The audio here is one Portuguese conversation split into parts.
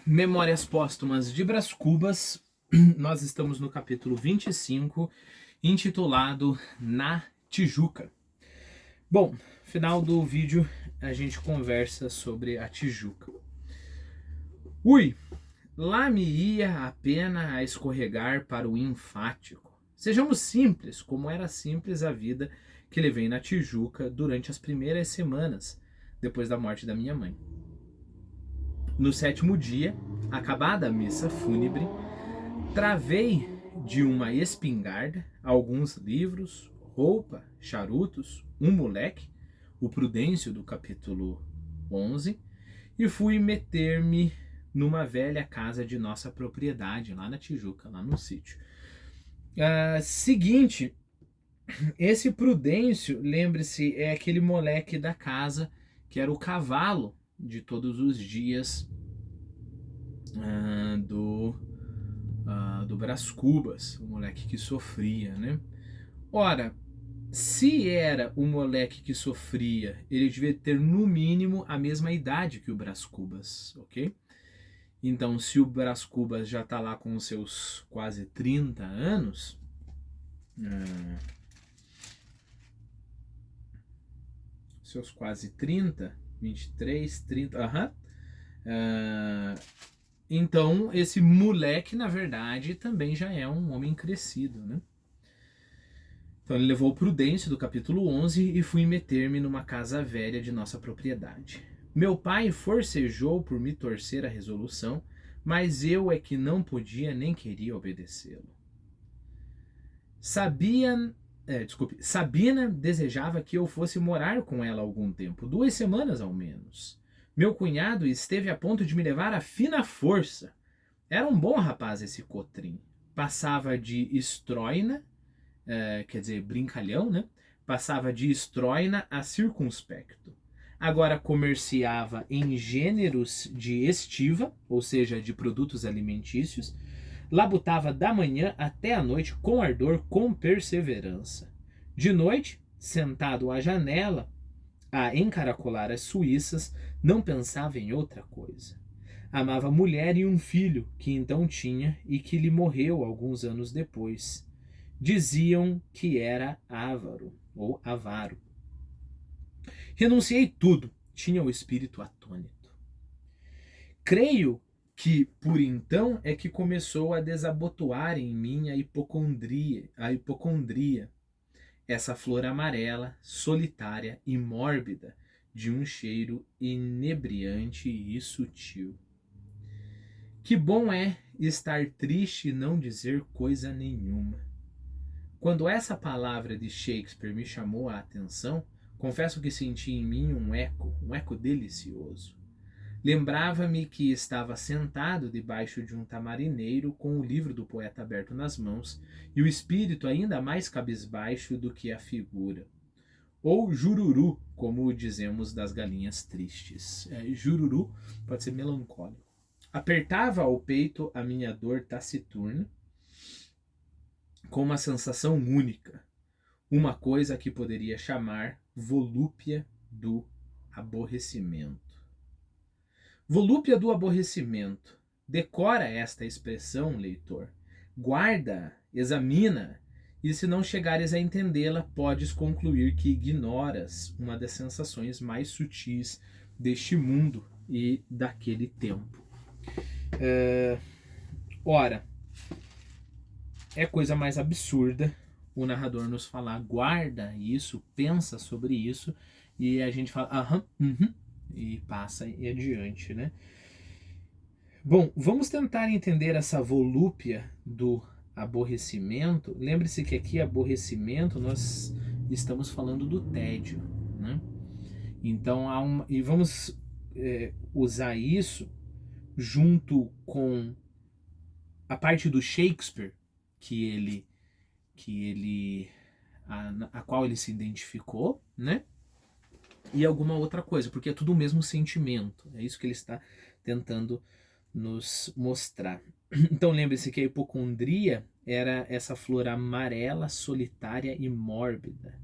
Memórias Póstumas de Brás Cubas, nós estamos no capítulo 25, intitulado Na Tijuca. Bom, final do vídeo a gente conversa sobre a Tijuca. Ui, lá me ia a pena a escorregar para o enfático. Sejamos simples, como era simples a vida que levei na Tijuca durante as primeiras semanas depois da morte da minha mãe. No 7º dia, acabada a missa fúnebre, travei de uma espingarda alguns livros, roupa, charutos, um moleque, o Prudêncio do capítulo 11, e fui meter-me numa velha casa de nossa propriedade, lá na Tijuca, lá no sítio. Seguinte, esse Prudêncio, lembre-se, é aquele moleque da casa que era o cavalo de todos os dias do Brás Cubas, o moleque que sofria, né? Ora, se era o moleque que sofria, ele devia ter no mínimo a mesma idade que o Brás Cubas, ok? Então, se o Brás Cubas já tá lá com os seus quase 30 anos, seus quase 30, 23, 30, então esse moleque, na verdade, também já é um homem crescido, né? Então ele levou o Prudêncio do capítulo 11 e fui meter-me numa casa velha de nossa propriedade. Meu pai forcejou por me torcer a resolução, mas eu é que não podia nem queria obedecê-lo. Sabina desejava que eu fosse morar com ela algum tempo, 2 semanas ao menos. Meu cunhado esteve a ponto de me levar à fina força. Era um bom rapaz esse Cotrim. Passava de estroina, quer dizer, brincalhão, né? Passava de estroina a circunspecto. Agora comerciava em gêneros de estiva, ou seja, de produtos alimentícios, labutava da manhã até a noite com ardor, com perseverança. De noite, sentado à janela, a encaracolar as suíças, não pensava em outra coisa. Amava mulher e um filho que então tinha e que lhe morreu alguns anos depois. Diziam que era avaro ou avaro. Renunciei tudo, tinha o espírito atônito. Creio que por então é que começou a desabotoar em mim a hipocondria, essa flor amarela, solitária e mórbida, de um cheiro inebriante e sutil. Que bom é estar triste e não dizer coisa nenhuma. Quando essa palavra de Shakespeare me chamou a atenção, confesso que senti em mim um eco delicioso. Lembrava-me que estava sentado debaixo de um tamarineiro com o livro do poeta aberto nas mãos e o espírito ainda mais cabisbaixo do que a figura. Ou jururu, como dizemos das galinhas tristes. Jururu pode ser melancólico. Apertava ao peito a minha dor taciturna com uma sensação única, uma coisa que poderia chamar volúpia do aborrecimento. Volúpia do aborrecimento. Decora esta expressão, leitor. Guarda, examina, e se não chegares a entendê-la, podes concluir que ignoras uma das sensações mais sutis deste mundo e daquele tempo. Ora, é coisa mais absurda o narrador nos falar, guarda isso, pensa sobre isso, e a gente fala, e passa e adiante, né? Bom, vamos tentar entender essa volúpia do aborrecimento. Lembre-se que aqui aborrecimento nós estamos falando do tédio, né? Então e vamos usar isso junto com a parte do Shakespeare a qual ele se identificou, né? E alguma outra coisa, porque é tudo o mesmo sentimento. É isso que ele está tentando nos mostrar. Então lembre-se que a hipocondria era essa flor amarela, solitária e mórbida,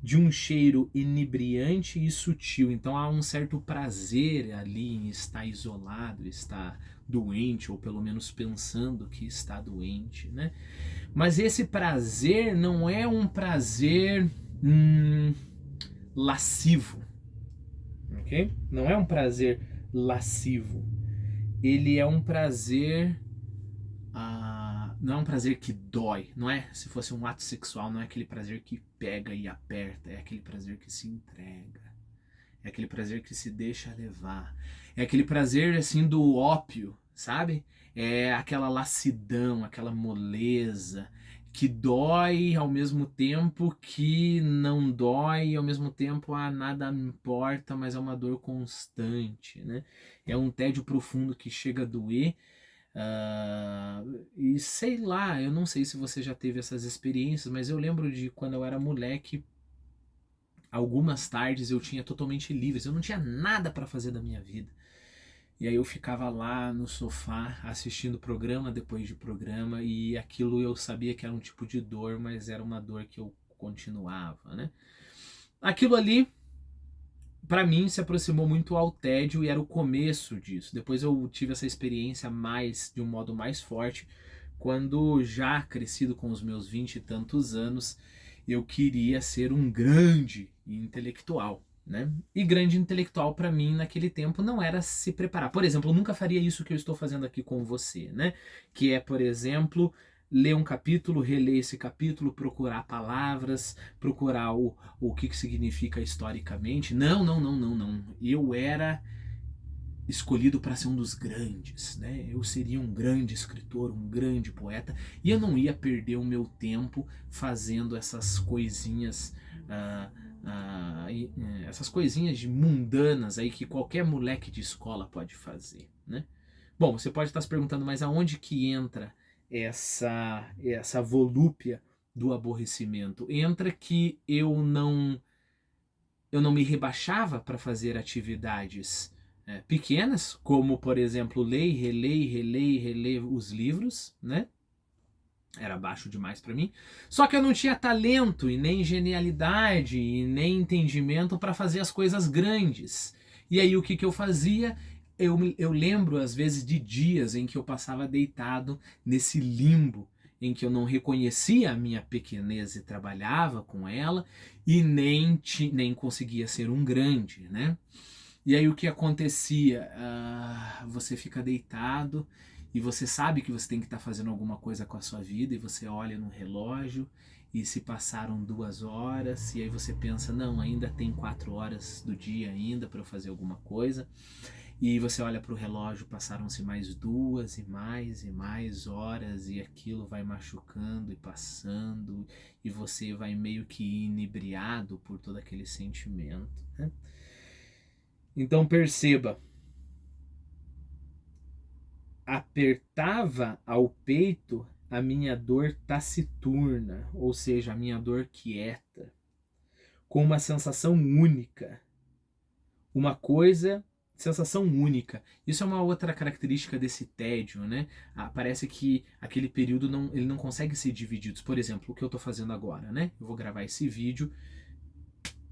de um cheiro inebriante e sutil. Então há um certo prazer ali em estar isolado, estar doente, ou pelo menos pensando que está doente, né? Mas esse prazer não é um prazer lascivo, ok? Não é um prazer lascivo. Ele é um prazer não é um prazer que dói, não é? Se fosse um ato sexual, não é aquele prazer que pega e aperta, é aquele prazer que se entrega, é aquele prazer que se deixa levar, é aquele prazer assim do ópio, sabe? É aquela lassidão, aquela moleza que dói ao mesmo tempo que não dói, ao mesmo tempo nada me importa, mas é uma dor constante, né? É um tédio profundo que chega a doer. E sei lá, eu não sei se você já teve essas experiências, mas eu lembro de quando eu era moleque, algumas tardes eu tinha totalmente livres, eu não tinha nada para fazer da minha vida. E aí eu ficava lá no sofá assistindo programa depois de programa, e aquilo eu sabia que era um tipo de dor, mas era uma dor que eu continuava, né? Aquilo ali para mim se aproximou muito ao tédio e era o começo disso. Depois eu tive essa experiência mais de um modo mais forte quando já crescido com os meus 20 e tantos anos, eu queria ser um grande intelectual, né? E grande intelectual para mim naquele tempo não era se preparar. Por exemplo, eu nunca faria isso que eu estou fazendo aqui com você, né? Que é, por exemplo, ler um capítulo, reler esse capítulo, procurar palavras, procurar o que significa historicamente. Não, não, não, não, não. Eu era escolhido para ser um dos grandes, né? Eu seria um grande escritor, um grande poeta, e eu não ia perder o meu tempo fazendo essas coisinhas, essas coisinhas de mundanas aí que qualquer moleque de escola pode fazer, né? Bom, você pode estar se perguntando, mas aonde que entra essa volúpia do aborrecimento? Entra que eu não me rebaixava para fazer atividades pequenas, como por exemplo ler, reler os livros, né? Era baixo demais para mim. Só que eu não tinha talento e nem genialidade e nem entendimento para fazer as coisas grandes. E aí o que eu fazia? Eu lembro às vezes de dias em que eu passava deitado nesse limbo em que eu não reconhecia a minha pequenez e trabalhava com ela e nem conseguia ser um grande, né? E aí o que acontecia? Você fica deitado e você sabe que você tem que estar fazendo alguma coisa com a sua vida e você olha no relógio e se passaram 2 horas e aí você pensa, não, ainda tem 4 horas do dia ainda para eu fazer alguma coisa. E você olha para o relógio, passaram-se mais 2 e mais horas e aquilo vai machucando e passando e você vai meio que inebriado por todo aquele sentimento, né? Então perceba, apertava ao peito a minha dor taciturna, ou seja, a minha dor quieta, com uma sensação única, uma coisa, sensação única. Isso é uma outra característica desse tédio, né? Parece que aquele período ele não consegue ser dividido. Por exemplo, o que eu estou fazendo agora, né? Eu vou gravar esse vídeo,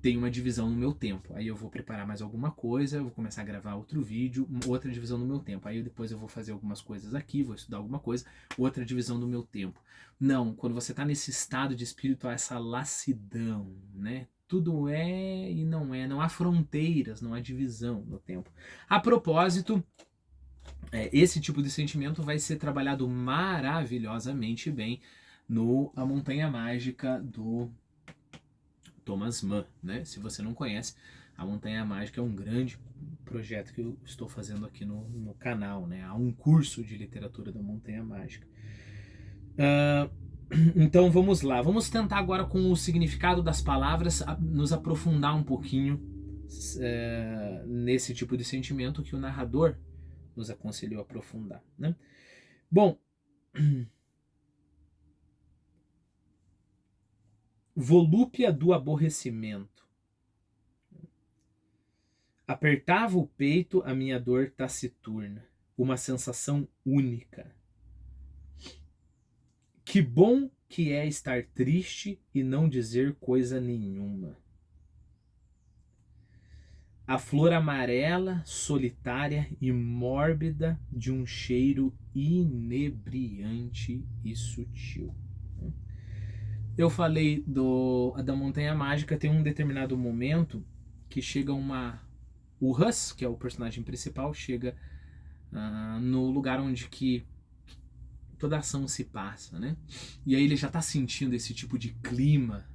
tem uma divisão no meu tempo. Aí eu vou preparar mais alguma coisa, eu vou começar a gravar outro vídeo, outra divisão no meu tempo. Aí depois eu vou fazer algumas coisas aqui, vou estudar alguma coisa, outra divisão do meu tempo. Não, quando você está nesse estado de espírito, há essa lassidão, né? Tudo é e não há fronteiras, não há divisão no tempo. A propósito, esse tipo de sentimento vai ser trabalhado maravilhosamente bem no A Montanha Mágica do Thomas Mann, né? Se você não conhece, a Montanha Mágica é um grande projeto que eu estou fazendo aqui no canal, né? Há um curso de literatura da Montanha Mágica. Então vamos lá, vamos tentar agora com o significado das palavras nos aprofundar um pouquinho nesse tipo de sentimento que o narrador nos aconselhou a aprofundar, né? Bom, volúpia do aborrecimento. Apertava o peito a minha dor taciturna, uma sensação única. Que bom que é estar triste e não dizer coisa nenhuma. a flor amarela, solitária e mórbida de um cheiro inebriante e sutil. Eu falei da Montanha Mágica, tem um determinado momento que chega o Russ, que é o personagem principal, chega no lugar onde que toda a ação se passa, né? E aí ele já tá sentindo esse tipo de clima,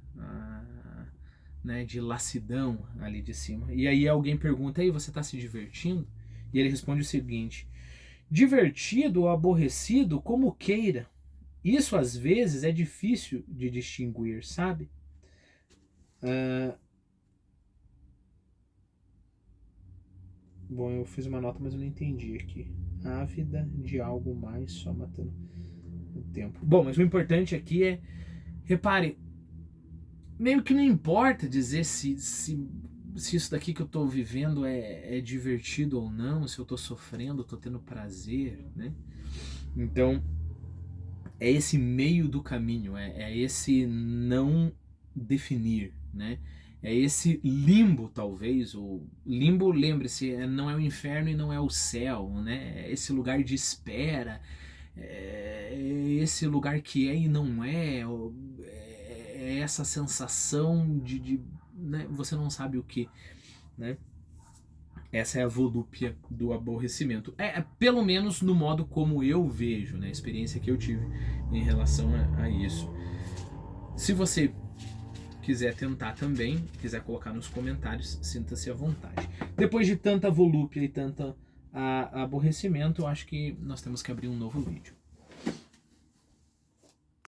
né, de lassidão ali de cima. E aí alguém pergunta, aí você tá se divertindo? E ele responde o seguinte: divertido ou aborrecido, como queira. Isso às vezes é difícil de distinguir, sabe? Bom, eu fiz uma nota, mas eu não entendi aqui. Ávida de algo mais, só matando o tempo. Bom, mas o importante aqui é, repare, meio que não importa dizer se isso daqui que eu tô vivendo é divertido ou não, se eu tô sofrendo, tô tendo prazer, né? Então, é esse meio do caminho, é esse não definir, né? É esse limbo, talvez, ou limbo, lembre-se, não é o inferno e não é o céu, né? É esse lugar de espera, é esse lugar que é e não é, é essa sensação né? Você não sabe o que, né? Essa é a volúpia do aborrecimento. Pelo menos no modo como eu vejo, né? A experiência que eu tive em relação a isso. Se você quiser tentar também, quiser colocar nos comentários, sinta-se à vontade. Depois de tanta volúpia e tanta aborrecimento, eu acho que nós temos que abrir um novo vídeo.